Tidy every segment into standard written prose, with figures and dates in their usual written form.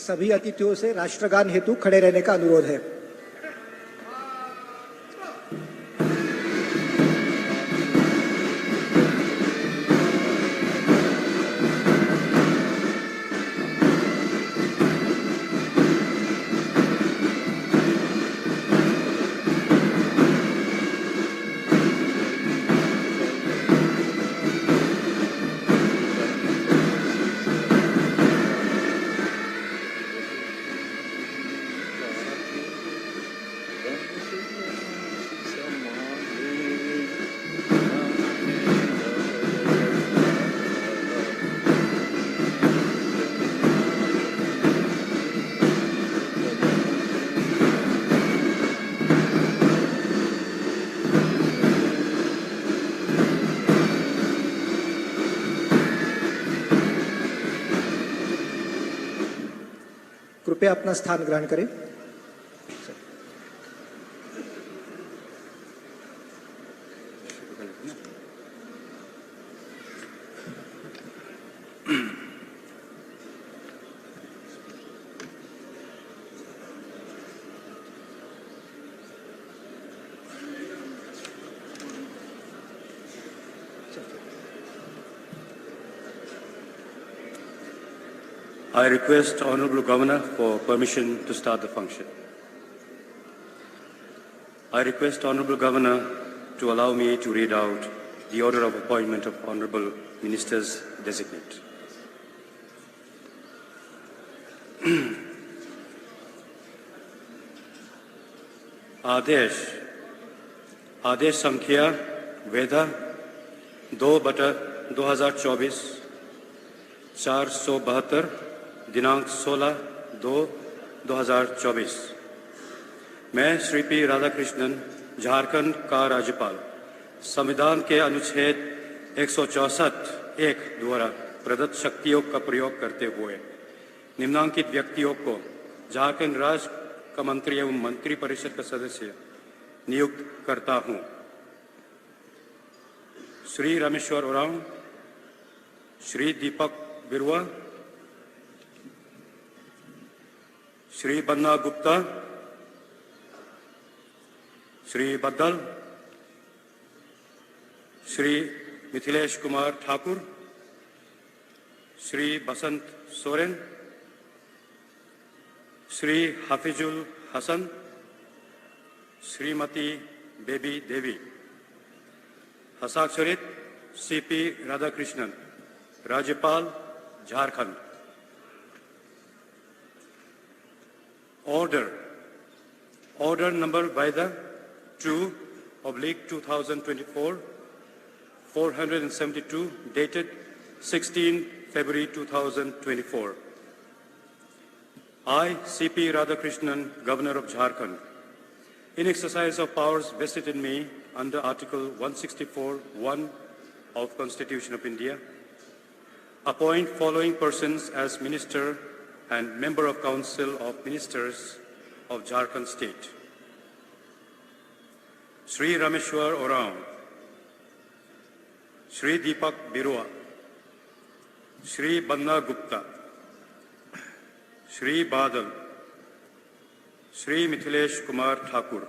सभी अतिथियों से राष्ट्रगान हेतु खड़े रहने का अनुरोध है। कृपया अपना स्थान ग्रहण करें। I request Honorable Governor for permission to start the function. I request Honorable Governor to allow me to read out the order of appointment of Honorable Ministers designate. आदेश संख्या वेदा 2/2024 472 दिनांक 16/2/2024। मैं श्री पी राधाकृष्णन, झारखंड का राज्यपाल, संविधान के अनुच्छेद 164(1) द्वारा प्रदत्त शक्तियों का प्रयोग करते हुए निम्नांकित व्यक्तियों को झारखंड राज्य का मंत्री एवं मंत्री परिषद का सदस्य नियुक्त करता हूं। श्री रामेश्वर उरांव, श्री दीपक बिरुआ, श्री बन्ना गुप्ता, श्री बद्दल, श्री मिथिलेश कुमार ठाकुर, श्री बसंत सोरेन, श्री हाफिजुल हसन, श्रीमती बेबी देवी। हस्ताक्षरित सीपी राधाकृष्णन, राज्यपाल, Jharkhand. Order number Vaida 2/2024, 472, dated 16 February 2024. I, C.P. Radhakrishnan, Governor of Jharkhand, in exercise of powers vested in me under Article 164(1) of Constitution of India, appoint following persons as Minister and Member of Council of Ministers of Jharkhand State. Shri Rameshwar Oraon, Shri Deepak Birua, Shri Banna Gupta, Shri Badal, Shri Mithilesh Kumar Thakur,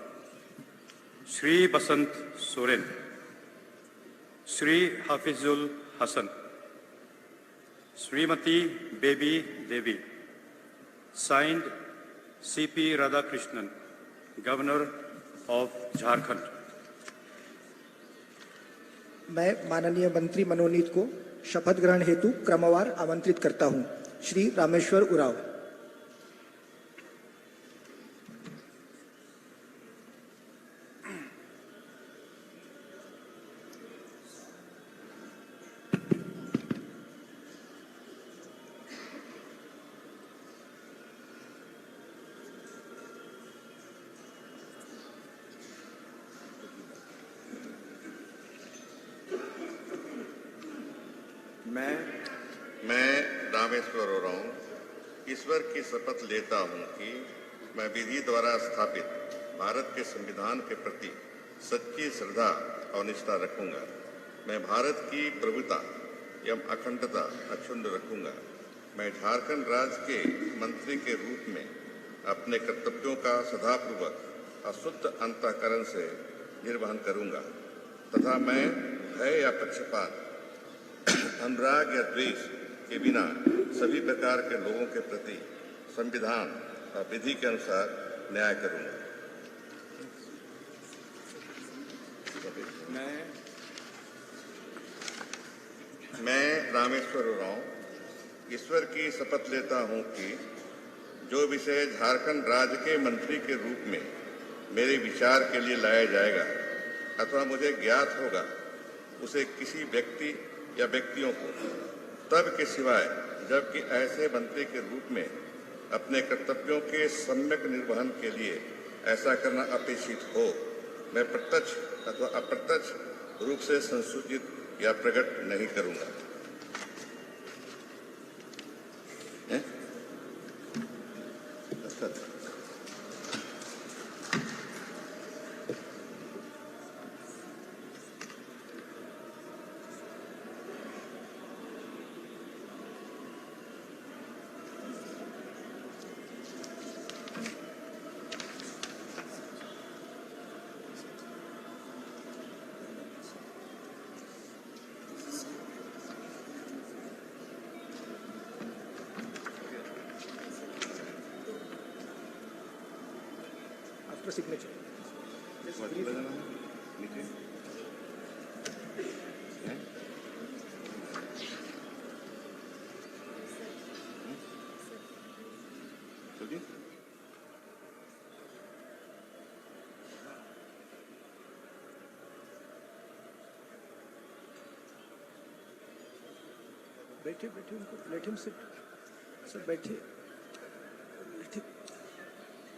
Shri Basant Soren, Shri Hafizul Hasan, Srimati Baby Devi. Signed, C.P. Radhakrishnan, Governor of Jharkhand. मैं माननीय मंत्री मनोनीत को शपथ ग्रहण हेतु क्रमवार आमंत्रित करता हूं। श्री रामेश्वर उरांव। मैं रामेश्वर उरांव ईश्वर की शपथ लेता हूं कि मैं विधि द्वारा स्थापित भारत के संविधान के प्रति सच्ची श्रद्धा और निष्ठा रखूंगा। मैं भारत की प्रभुता एवं अखंडता अक्षुण्ण रखूंगा मैं झारखंड राज्य के मंत्री के रूप में अपने कर्तव्यों का सदापूर्वक और शुद्ध अंतःकरण से निर्वहन करूंगा तथा मैं भय या पक्षपात, अनुराग या द्वेष के बिना सभी प्रकार के लोगों के प्रति संविधान और विधि के अनुसार न्याय करूंगा। मैं रामेश्वर उरांव ईश्वर की शपथ लेता हूं कि जो विषय झारखंड राज्य के मंत्री के रूप में मेरे विचार के लिए लाया जाएगा अथवा मुझे ज्ञात होगा, उसे किसी व्यक्ति या व्यक्तियों को तब के सिवाय जबकि ऐसे मंत्री के रूप में अपने कर्तव्यों के सम्यक निर्वहन के लिए ऐसा करना अपेक्षित हो, मैं प्रत्यक्ष अथवा अप्रत्यक्ष रूप से संसूचित या प्रकट नहीं करूंगा। After signature. बैठिए बैठिए उनको लेट हिम सिट सर बैठिए बैठिए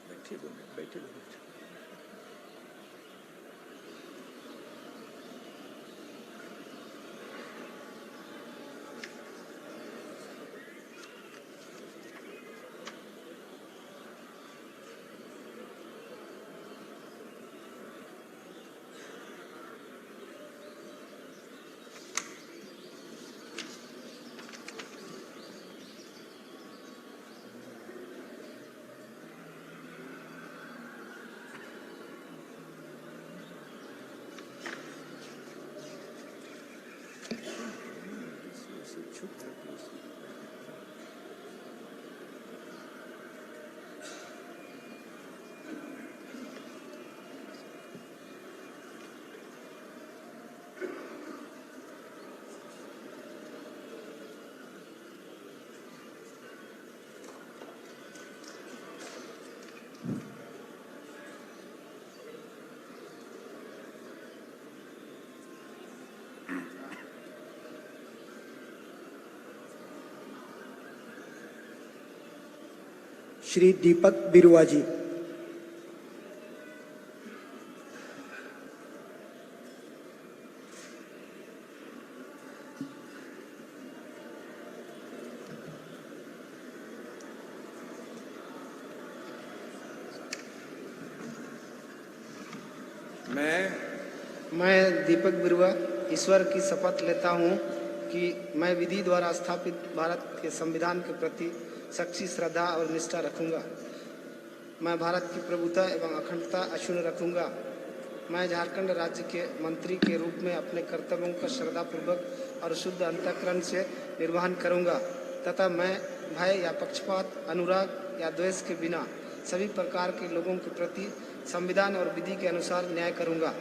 बैठिए बैठिए श्री दीपक बिरुआ जी। मैं दीपक बिरुआ ईश्वर की शपथ लेता हूँ कि मैं विधि द्वारा स्थापित भारत के संविधान के प्रति सच्ची श्रद्धा और निष्ठा रखूंगा। मैं भारत की प्रभुता एवं अखंडता अक्षुण्ण रखूंगा। मैं झारखंड राज्य के मंत्री के रूप में अपने कर्तव्यों का श्रद्धापूर्वक और शुद्ध अंतःकरण से निर्वहन करूंगा तथा मैं भय या पक्षपात, अनुराग या द्वेष के बिना सभी प्रकार के लोगों के प्रति संविधान और विधि के अनुसार न्याय करूंगा।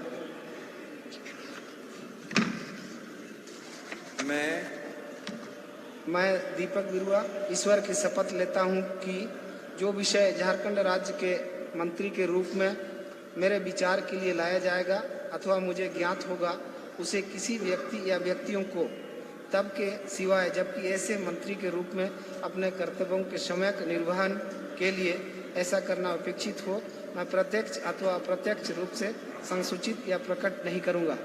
मैं दीपक बिरुआ ईश्वर की शपथ लेता हूं कि जो विषय झारखंड राज्य के मंत्री के रूप में मेरे विचार के लिए लाया जाएगा अथवा मुझे ज्ञात होगा, उसे किसी व्यक्ति या व्यक्तियों को तब के सिवाय जबकि ऐसे मंत्री के रूप में अपने कर्तव्यों के सम्यक निर्वहन के लिए ऐसा करना अपेक्षित हो, मैं प्रत्यक्ष अथवा अप्रत्यक्ष रूप से संसूचित या प्रकट नहीं करूंगा।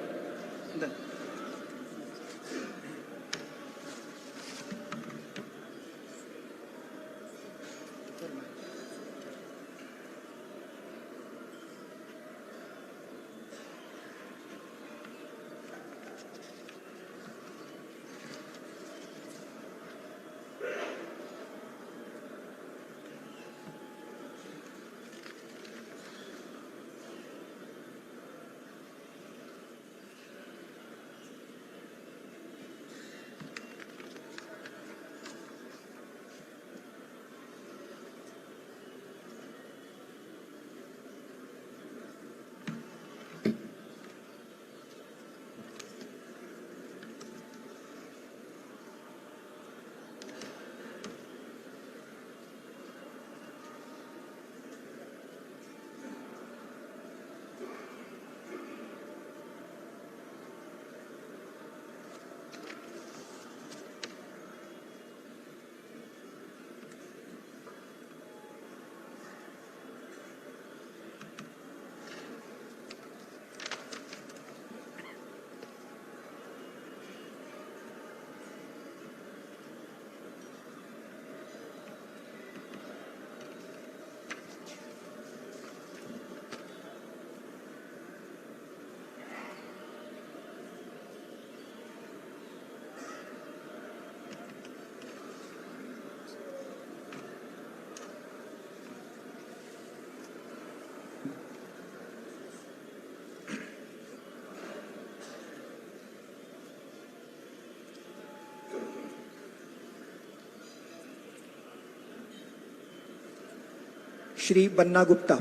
श्री बन्ना गुप्ता।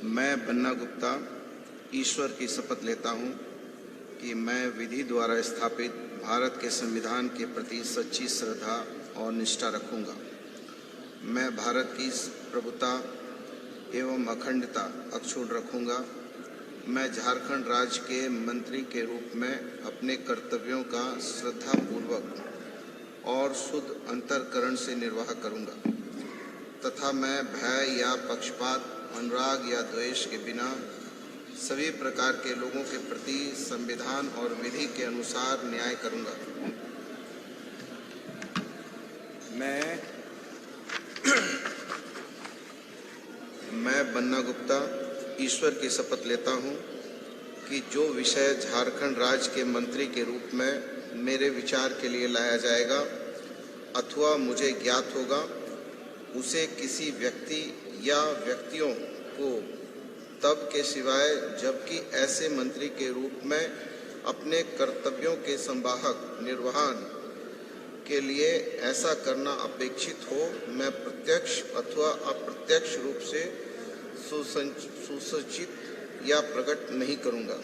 मैं बन्ना गुप्ता ईश्वर की शपथ लेता हूं कि मैं विधि द्वारा स्थापित भारत के संविधान के प्रति सच्ची श्रद्धा और निष्ठा रखूंगा। मैं भारत की प्रभुता एवं अखंडता अक्षुण्ण रखूंगा। मैं झारखंड राज्य के मंत्री के रूप में अपने कर्तव्यों का श्रद्धापूर्वक और शुद्ध अंतःकरण से निर्वाह करूंगा तथा मैं भय या पक्षपात, अनुराग या द्वेष के बिना सभी प्रकार के लोगों के प्रति संविधान और विधि के अनुसार न्याय करूंगा। मैं बन्ना गुप्ता ईश्वर की शपथ लेता हूं कि जो विषय झारखंड राज्य के मंत्री के रूप में मेरे विचार के लिए लाया जाएगा अथवा मुझे ज्ञात होगा, उसे किसी व्यक्ति या व्यक्तियों को तब के सिवाय जबकि ऐसे मंत्री के रूप में अपने कर्तव्यों के संवाहक निर्वहन के लिए ऐसा करना अपेक्षित हो, मैं प्रत्यक्ष अथवा अप्रत्यक्ष रूप से सुसूचित या प्रकट नहीं करूंगा।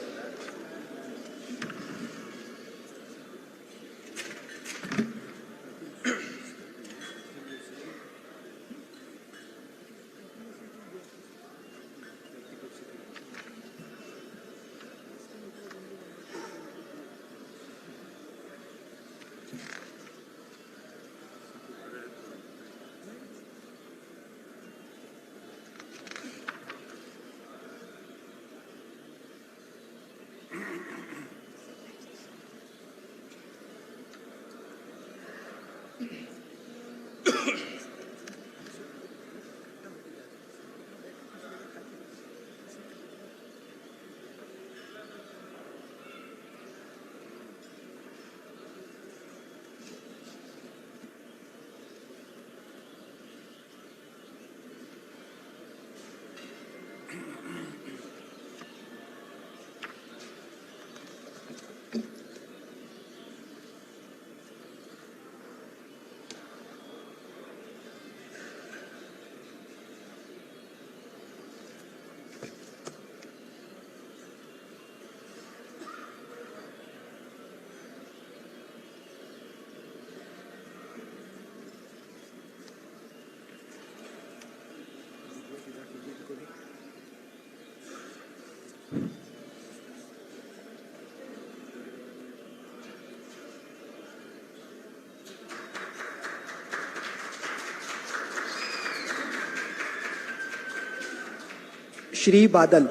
श्री बादल।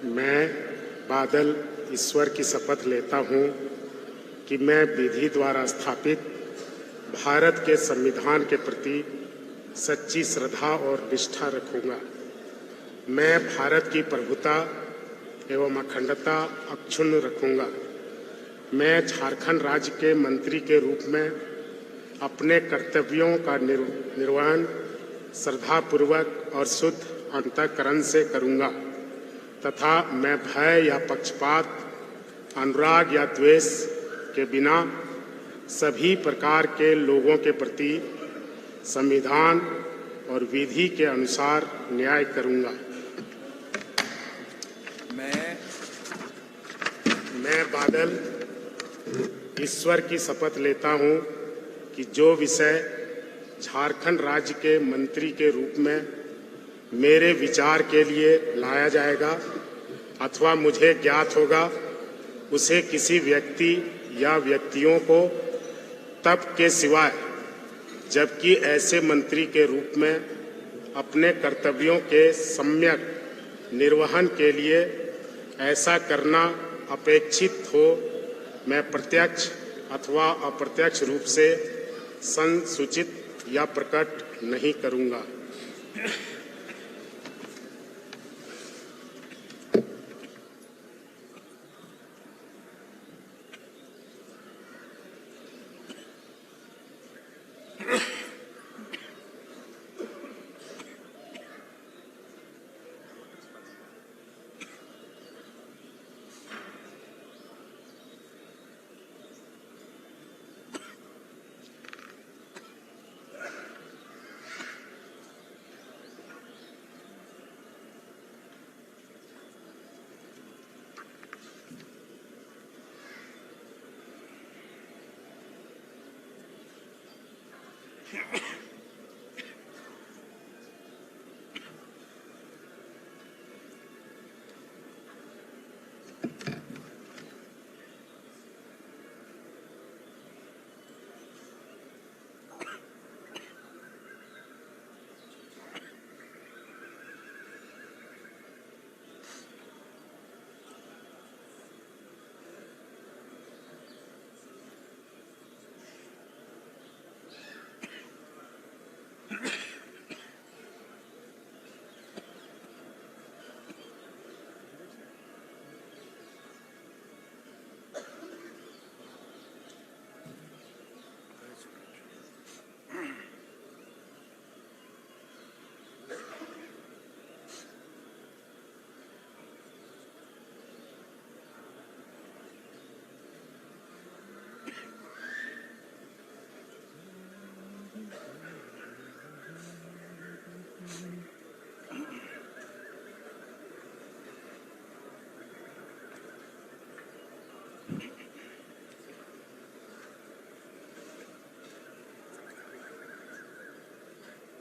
मैं बादल ईश्वर की शपथ लेता हूं कि मैं विधि द्वारा स्थापित भारत के संविधान के प्रति सच्ची श्रद्धा और निष्ठा रखूंगा। मैं भारत की प्रभुता एवं अखंडता अक्षुण्ण रखूंगा। मैं झारखंड राज्य के मंत्री के रूप में अपने कर्तव्यों का निर्वहन श्रद्धापूर्वक और शुद्ध अंतःकरण से करूंगा तथा मैं भय या पक्षपात, अनुराग या द्वेष के बिना सभी प्रकार के लोगों के प्रति संविधान और विधि के अनुसार न्याय करूंगा। मैं बादल ईश्वर की शपथ लेता हूं कि जो विषय झारखंड राज्य के मंत्री के रूप में मेरे विचार के लिए लाया जाएगा अथवा मुझे ज्ञात होगा, उसे किसी व्यक्ति या व्यक्तियों को तब के सिवाय जबकि ऐसे मंत्री के रूप में अपने कर्तव्यों के सम्यक निर्वहन के लिए ऐसा करना अपेक्षित हो, मैं प्रत्यक्ष अथवा अप्रत्यक्ष रूप से संसूचित या प्रकट नहीं करूंगा।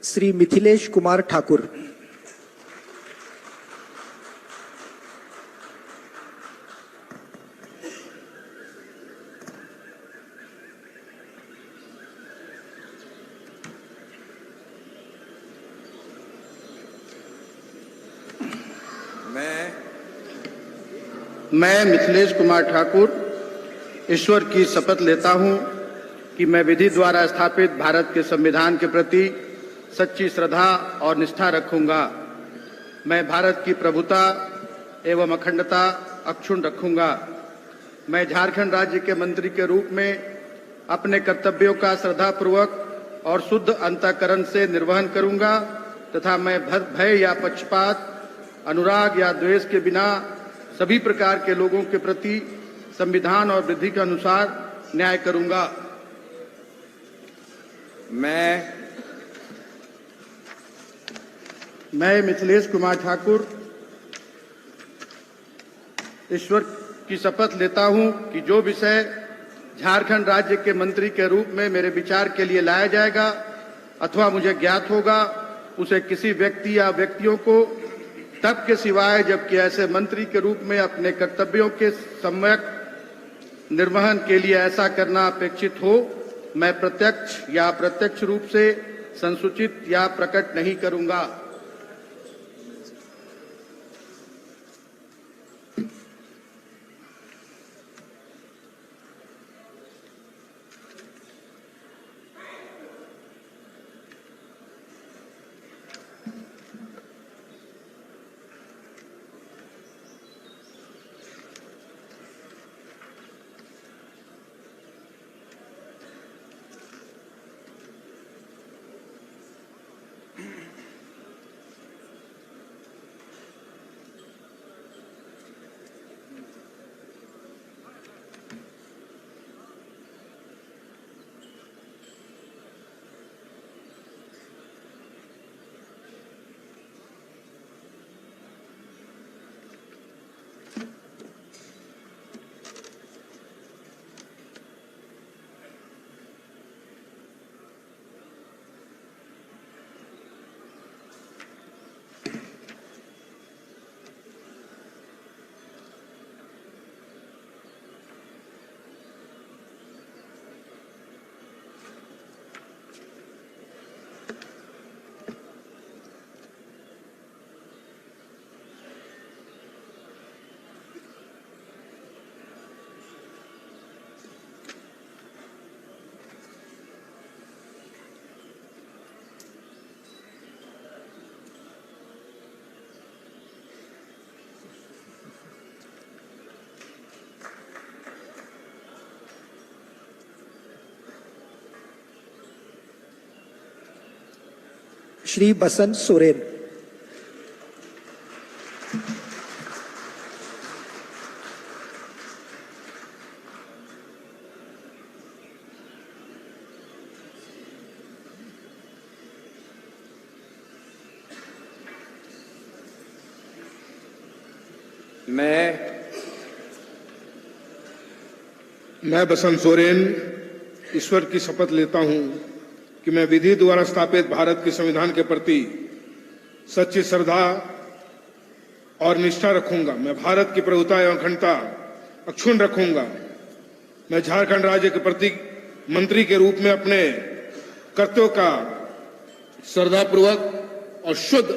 श्री मिथिलेश कुमार ठाकुर। मैं मिथिलेश कुमार ठाकुर ईश्वर की शपथ लेता हूं कि मैं विधि द्वारा स्थापित भारत के संविधान के प्रति सच्ची श्रद्धा और निष्ठा रखूंगा। मैं भारत की प्रभुता एवं अखंडता अक्षुण्ण रखूंगा। मैं झारखंड राज्य के मंत्री के रूप में अपने कर्तव्यों का श्रद्धापूर्वक और शुद्ध अंतःकरण से निर्वहन करूंगा तथा मैं भय या पक्षपात, अनुराग या द्वेष के बिना सभी प्रकार के लोगों के प्रति संविधान और विधि के अनुसार न्याय करूंगा। मैं मिथिलेश कुमार ठाकुर ईश्वर की शपथ लेता हूं कि जो विषय झारखंड राज्य के मंत्री के रूप में मेरे विचार के लिए लाया जाएगा अथवा मुझे ज्ञात होगा, उसे किसी व्यक्ति या व्यक्तियों को तब के सिवाय जबकि ऐसे मंत्री के रूप में अपने कर्तव्यों के सम्यक निर्वहन के लिए ऐसा करना अपेक्षित हो, मैं प्रत्यक्ष या अप्रत्यक्ष रूप से संसूचित या प्रकट नहीं करूंगा। श्री बसंत सोरेन। मैं बसंत सोरेन ईश्वर की शपथ लेता हूं कि मैं विधि द्वारा स्थापित भारत के संविधान के प्रति सच्ची श्रद्धा और निष्ठा रखूंगा। मैं भारत की प्रभुता एवं अखंडता अक्षुण्ण रखूंगा। मैं झारखंड राज्य के प्रति मंत्री के रूप में अपने कर्तव्यों का श्रद्धापूर्वक और शुद्ध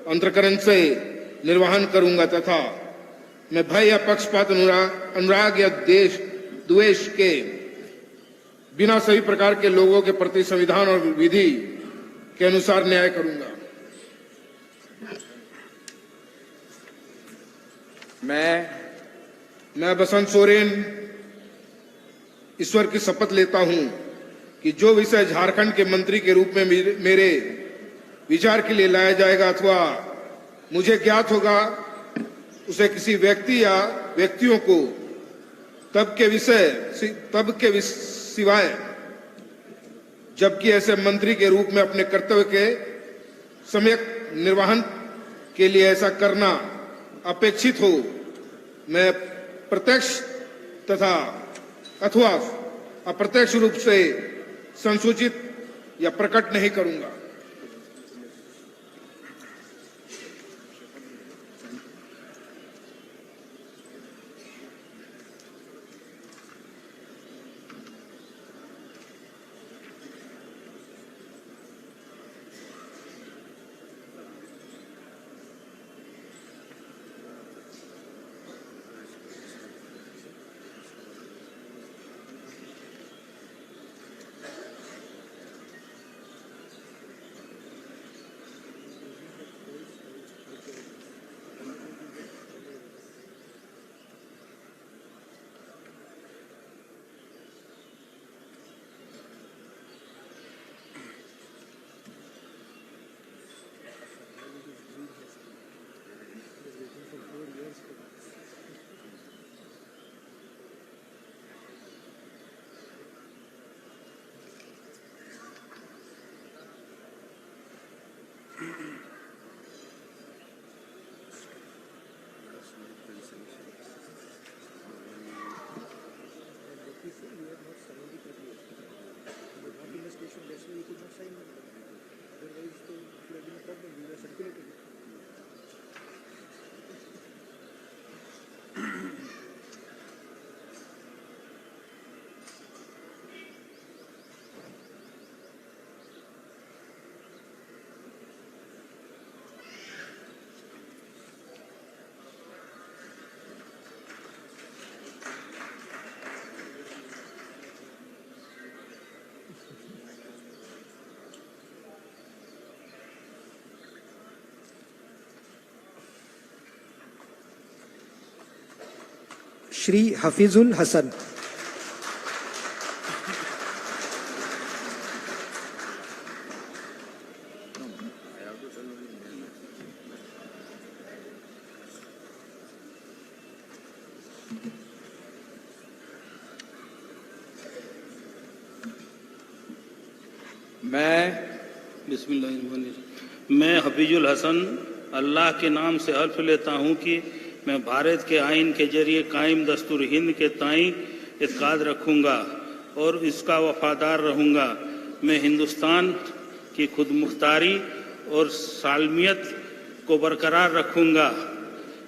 अंतःकरण से निर्वहन करूंगा तथा मैं भय या पक्षपात अनुराग या देश द्वेष के बिना सभी प्रकार के लोगों के प्रति संविधान और विधि के अनुसार न्याय करूंगा। मैं बसंत सोरेन ईश्वर की शपथ लेता हूं कि जो विषय झारखंड के मंत्री के रूप में मेरे विचार के लिए लाया जाएगा अथवा मुझे ज्ञात होगा उसे किसी व्यक्ति या व्यक्तियों को तब के सिवाय जबकि ऐसे मंत्री के रूप में अपने कर्तव्य के सम्यक निर्वहन के लिए ऐसा करना अपेक्षित हो, मैं प्रत्यक्ष तथा अथवा अप्रत्यक्ष रूप से संसूचित या प्रकट नहीं करूंगा। श्री हफीजुल हसन। मैं हफीजुल हसन अल्लाह के नाम से हल्फ लेता हूँ कि मैं भारत के आइन के जरिए कायम दस्तूर हिंद के ताईं इत्काद रखूँगा और इसका वफादार रहूँगा। मैं हिंदुस्तान की खुदमुख्तारी और सालमियत को बरकरार रखूँगा।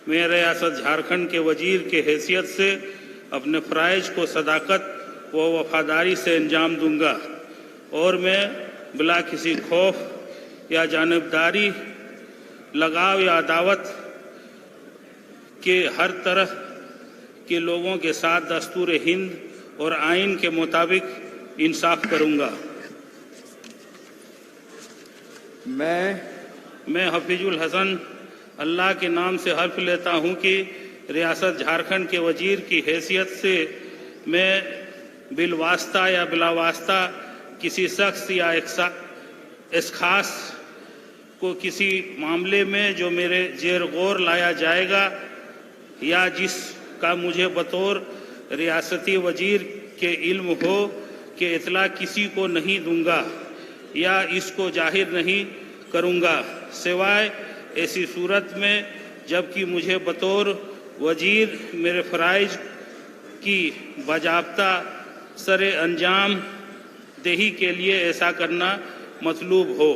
मैं रियासत झारखंड के वजीर के हैसियत से अपने फ़राइज़ को सदाकत व वफादारी से अंजाम दूँगा और मैं बिला किसी खौफ या जानिबदारी, लगाव या अदावत के हर तरह के लोगों के साथ दस्तूर हिंद और आइन के मुताबिक इंसाफ करूँगा। मैं हफीजुल हसन अल्लाह के नाम से हल्फ लेता हूँ कि रियासत झारखंड के वजीर की हैसियत से मैं बिलवास्ता या बिलावास्ता किसी शख्स या एक खास को किसी मामले में जो मेरे जेर गौर लाया जाएगा या जिसका मुझे बतौर रियासती वजीर के इल्म हो कि इतला किसी को नहीं दूंगा या इसको जाहिर नहीं करूंगा, सिवाय ऐसी सूरत में जबकि मुझे बतौर वजीर मेरे फ़राइज़ की बाज़ाब्ता सरे अंजाम देही के लिए ऐसा करना मतलूब हो।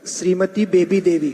श्रीमती बेबी देवी।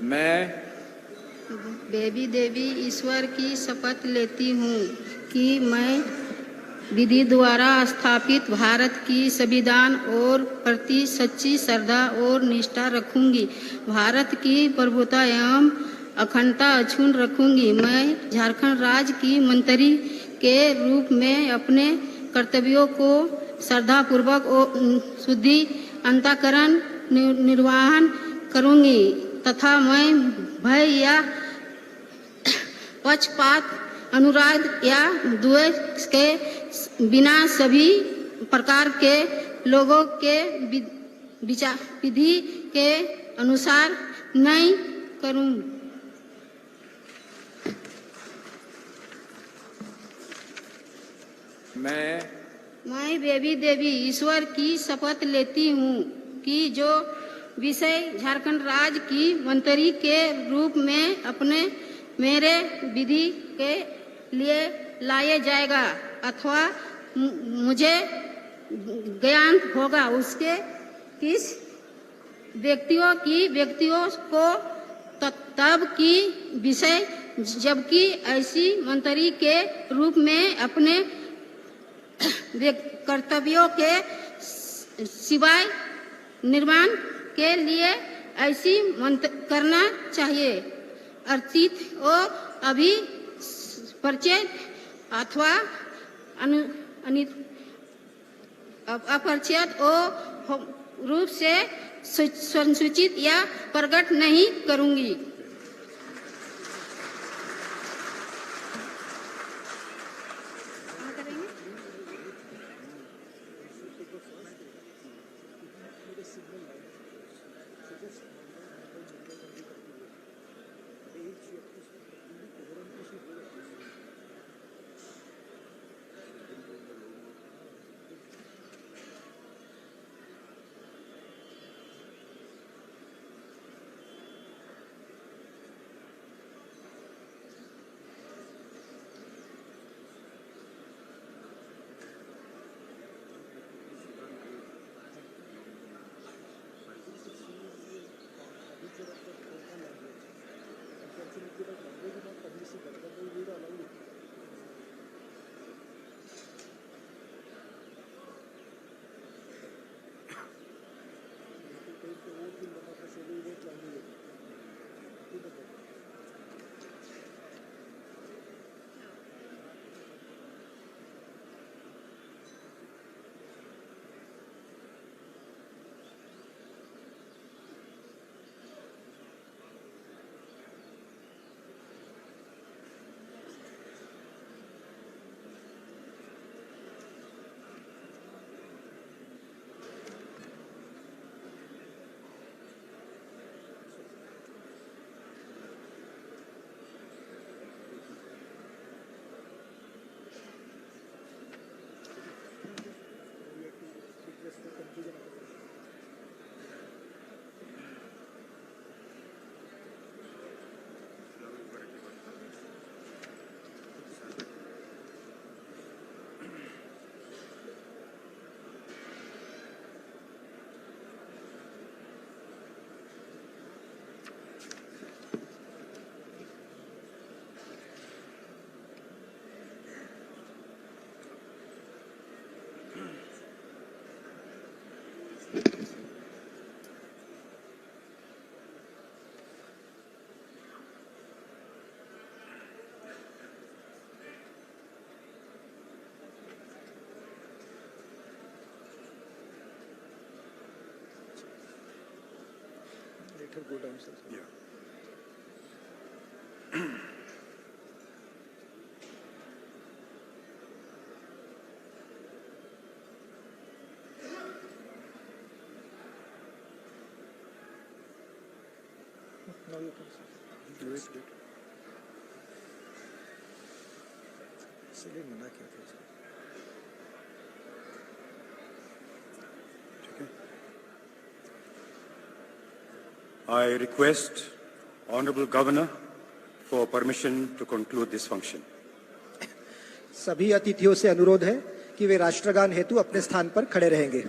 मैं बेबी देवी ईश्वर की शपथ लेती हूँ कि मैं विधि द्वारा स्थापित भारत की संविधान और प्रति सच्ची श्रद्धा और निष्ठा रखूंगी। भारत की प्रभुता एवं अखंडता अक्षुण्ण रखूंगी। मैं झारखंड राज्य की मंत्री के रूप में अपने कर्तव्यों को श्रद्धापूर्वक और शुद्धि अंतःकरण निर्वहन करूंगी तथा मैं भय या पक्षपात अनुराग या द्वेष के बिना सभी प्रकार के लोगों के विधि के अनुसार नहीं करूंगी। मैं बेबी देवी ईश्वर की शपथ लेती हूँ कि जो विषय झारखंड राज्य की मंत्री के रूप में अपने मेरे विधि के लिए लाया जाएगा अथवा मुझे ज्ञान होगा उसके किस व्यक्तियों को तब की विषय जबकि ऐसी मंत्री के रूप में अपने कर्तव्यों के सिवाय निर्माण के लिए ऐसी करना चाहिए। अर्चित और अभी परिचय अथवा अपरिचित रूप से संसूचित या प्रकट नहीं करूंगी। Let her go down, sir. Yeah. Now you can see. Wait. इसलिए मना किया था इसको। I request Honorable Governor for permission to conclude this function. सभी अतिथियों से अनुरोध है कि वे राष्ट्रगान हेतु अपने स्थान पर खड़े रहेंगे।